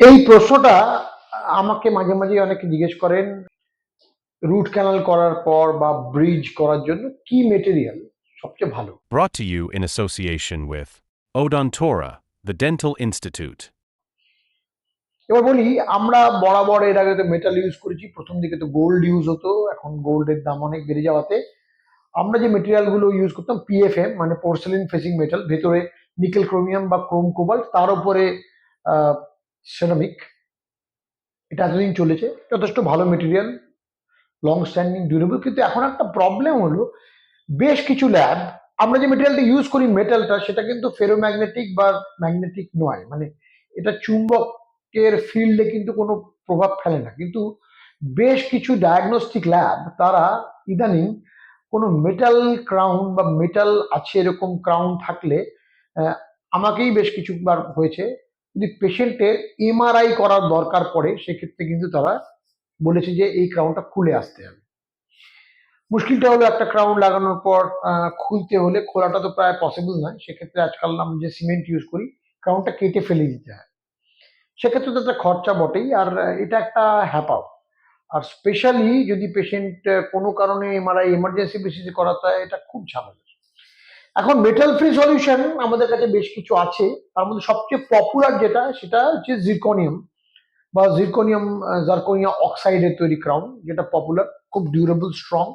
এই প্রশ্নটা আমাকে মাঝে মাঝে অনেকে জিজ্ঞেস করেন, রুট ক্যানাল করার পর বা ব্রিজ করার জন্য কি মেটেরিয়াল সবচেয়ে ভালো। Brought to you in association with Odontora, the Dental Institute. এবার বলি, আমরা বরাবর এর আগে তো মেটাল ইউজ করেছি, প্রথম দিকে তো গোল্ড ইউজ হতো, এখন গোল্ডের দাম অনেক বেড়ে যাওয়াতে আমরা যে মেটেরিয়াল গুলো ইউজ করতাম পিএফএম মানে পোর্সেলিন ফেসিং মেটাল, ভেতরে নিকেল ক্রোমিয়াম বা ক্রোম কোবাল্ট, তার উপরে সেরামিক। এটা এতদিন চলেছে, যথেষ্ট ভালো মেটেরিয়াল, লং স্ট্যান্ডিং ডিউরেবল। কিন্তু এখন একটা প্রবলেম হলো, বেশ কিছু ল্যাব আমরা যে মেটেরিয়ালটা ইউজ করি মেটালটা সেটা কিন্তু ফেরোম্যাগনেটিক বা ম্যাগনেটিক নয়, মানে এটা চুম্বকের ফিল্ডে কিন্তু কোনো প্রভাব ফেলে না। কিন্তু বেশ কিছু ডায়াগনস্টিক ল্যাব তারা ইদানিং কোনো মেটাল ক্রাউন বা মেটাল আছে এরকম ক্রাউন থাকলে, আমাকেই বেশ কিছুবার হয়েছে, যদি পেশেন্টের এমআরআই করার দরকার পড়ে সেক্ষেত্রে কিন্তু তারা বলেছে যে এই ক্রাউনটা খুলে আসতে হবে। মুশকিলটা হলো একটা ক্রাউন লাগানোর পর খুলতে হলে, খোলাটা তো প্রায় পসিবল নয়, সেক্ষেত্রে আজকাল আমরা যে সিমেন্ট ইউজ করি ক্রাউনটা কেটে ফেলে দিতে হয়, সেক্ষেত্রে তো একটা খরচা বটেই, আর এটা একটা হ্যাপাও। আর স্পেশালি যদি পেশেন্ট কোনো কারণে এমআরআই এমার্জেন্সি বেসিসে করাতে হয়, এটা খুব ঝামেলা। এখন মেটাল ফ্রি সলিউশন আমাদের কাছে বেশ কিছু আছে, তার মধ্যে সবচেয়ে পপুলার যেটা সেটা হচ্ছে জিরকনিয়াম বা জার্কোনিয়া অক্সাইডের তৈরি ক্রাউন, যেটা পপুলার, খুব ডিউরেবল, স্ট্রং।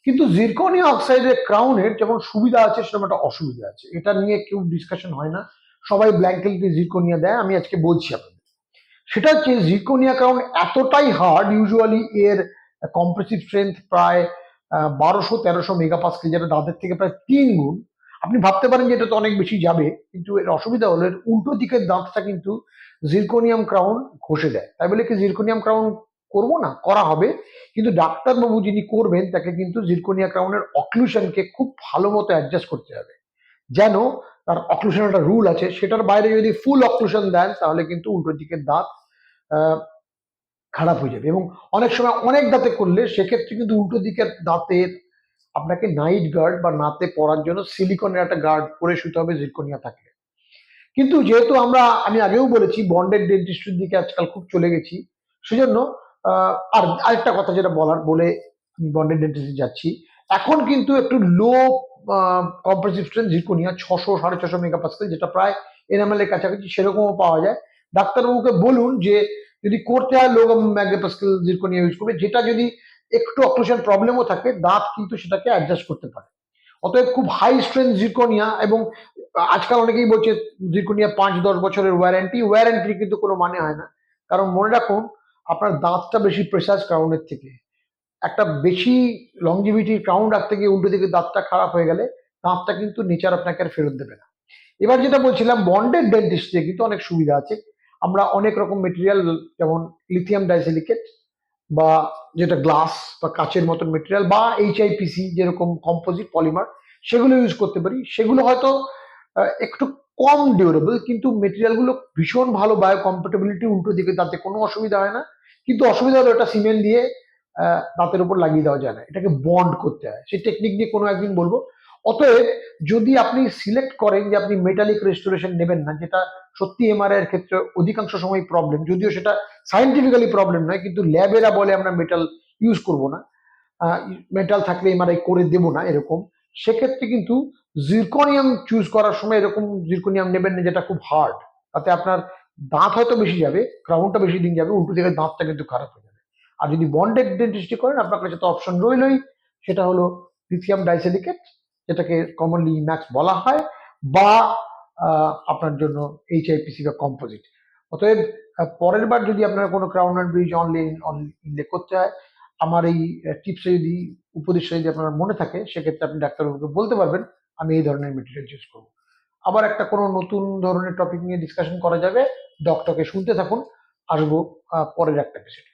কিন্তু জিরকনিয়া অক্সাইডের ক্রাউনের যেমন সুবিধা আছে সেরকম একটা অসুবিধা আছে, এটা নিয়ে কেউ ডিসকাশন হয় না, সবাই ব্ল্যাঙ্কেটলি জিরকনিয়া দেয়। আমি আজকে বলছি আপনাদের, সেটা হচ্ছে জিরকনিয়া ক্রাউন এতটাই হার্ড, ইউজুয়ালি এর কম্প্রেসিভ স্ট্রেংথ প্রায় 1200-1300 মেগাপাস্কেল, যেটা দাঁতের থেকে প্রায় 3 গুণ। আপনি ভাবতে পারেন যে এটা তো অনেক বেশি যাবে, কিন্তু এর অসুবিধা হলো এর উল্টো দিকের দাঁতটা কিন্তু জিরকনিয়াম ক্রাউন ঘষে দেয়। তাই বলে কি জিরকনিয়াম ক্রাউন করবো না, করা হবে, কিন্তু ডাক্তারবাবু যিনি করবেন তাকে কিন্তু জিরকনিয়া ক্রাউনের অক্লুশনকে খুব ভালো মতো অ্যাডজাস্ট করতে হবে, যেন তার অক্লুশন একটা রুল আছে, সেটার বাইরে যদি ফুল অক্লুশন দেন তাহলে কিন্তু উল্টো দিকের দাঁত খারাপ হয়ে যাবে। এবং অনেক সময় অনেক দাঁতে করলে সেক্ষেত্রে কিন্তু উল্টো দিকের দাঁতের আপনাকে নাইট গার্ড বা নাতে পরার জন্য সিলিকনের একটা গার্ড পরে শুতে হবে জিরকনিয়া থাকলে। কিন্তু যেহেতু আমি আগেও বলেছি বন্ডেড ডেন্টিস্ট্রির দিকে আজকাল খুব চলে গেছি, সেজন্য আর আরেকটা কথা যেটা বলে আমি বন্ডেড ডেন্টিস্ট্রি যাচ্ছি, এখন কিন্তু একটু লো কম্প্রেসিভ স্ট্রেন্থ জিরকনিয়া 600-650 মেগাপাস্কেল, যেটা প্রায় এনামেল এর কাছাকাছি, সেরকমও পাওয়া যায়। ডাক্তারবাবুকে বলুন যে যদি করতে হয় লো মেগাপাস্কেল জিরকনিয়া ইউজ করবে, যেটা যদি একটু অক্লুশন প্রবলেমও থাকে দাঁত কিন্তু সেটাকে অ্যাডজাস্ট করতে পারে। অতএব খুব হাই স্ট্রেংথ জিরকনিয়া, এবং আজকাল অনেকেই বলছে জিরকনিয়া 5-10 বছরের ওয়ারেন্টির কিন্তু কোনো মানে হয় না। কারণ মনে রাখুন, আপনার দাঁতটা বেশি প্রেসাস ক্রাউনের থেকে, একটা বেশি লংজিভিটির ক্রাউন রাখতে গিয়ে উল্টো দিকে দাঁতটা খারাপ হয়ে গেলে দাঁতটা কিন্তু নেচার আপনাকে আর ফেরত দেবে না। এবার যেটা বলছিলাম, বন্ডেড ডেন্টিস্ট্রি কিন্তু অনেক সুবিধা আছে। আমরা অনেক রকম মেটেরিয়াল, যেমন লিথিয়াম ডাইসিলিকেট বা যেটা গ্লাস বা কাচের মতন মেটেরিয়াল, বা এইচআইপিসি যেরকম কম্পোজিট পলিমার, সেগুলো ইউজ করতে পারি। সেগুলো হয়তো একটু কম ডিউরেবল, কিন্তু মেটেরিয়ালগুলো ভীষণ ভালো বায়ো কম্প্যাটেবিলিটি, উল্টো দিকে দাঁতে কোনো অসুবিধা হয় না। কিন্তু অসুবিধা হলো এটা সিমেন্ট দিয়ে দাঁতের উপর লাগিয়ে দেওয়া যায় না, এটাকে বন্ড করতে হয়, সেই টেকনিক নিয়ে কোনো একদিন বলবো। অতএব যদি আপনি সিলেক্ট করেন যে আপনি মেটালিক রেস্টোরেশন নেবেন না, যেটা সত্যি এমআরআই এর ক্ষেত্রে অধিকাংশ সময় প্রবলেম, যদিও সেটা সায়েন্টিফিক্যালি প্রবলেম নয়, কিন্তু ল্যাবেরা বলে আমরা মেটাল ইউজ করব না, মেটাল থাকলে এমআরআই করে দেবো না এরকম, সেক্ষেত্রে কিন্তু জিরকনিয়াম চুজ করার সময় এরকম জিরকনিয়াম নেবেন না যেটা খুব হার্ড, তাতে আপনার দাঁত হয়তো বেশি যাবে, ক্রাউনটা বেশি দিন যাবে, উল্টো দিকে দাঁতটা কিন্তু খারাপ হয়ে যাবে। আর যদি বন্ডেড ডেন্টিস্ট্রি করেন আপনার কাছে তো অপশন রইলই, সেটা হলো লিথিয়াম ডাইসিলিকেট, যেটাকে কমনলি ম্যাক্স বলা হয়, বা আপনার জন্য এইচআইপিসি বা কম্পোজিট। অতএব পরের বার যদি আপনার কোনো ক্রাউন অ্যান্ড ব্রিজ অনলি করতে হয়, আমার এই টিপসে যদি, উপদেশটা যদি আপনার মনে থাকে, সেক্ষেত্রে আপনি ডাক্তারবাবুকে বলতে পারবেন আমি এই ধরনের মেটেরিয়াল ইউজ করবো। আবার একটা কোনো নতুন ধরনের টপিক নিয়ে ডিসকাশন করা যাবে, ডক্টরকে শুনতে থাকুন। আসবো পরের একটা এপিসোডে।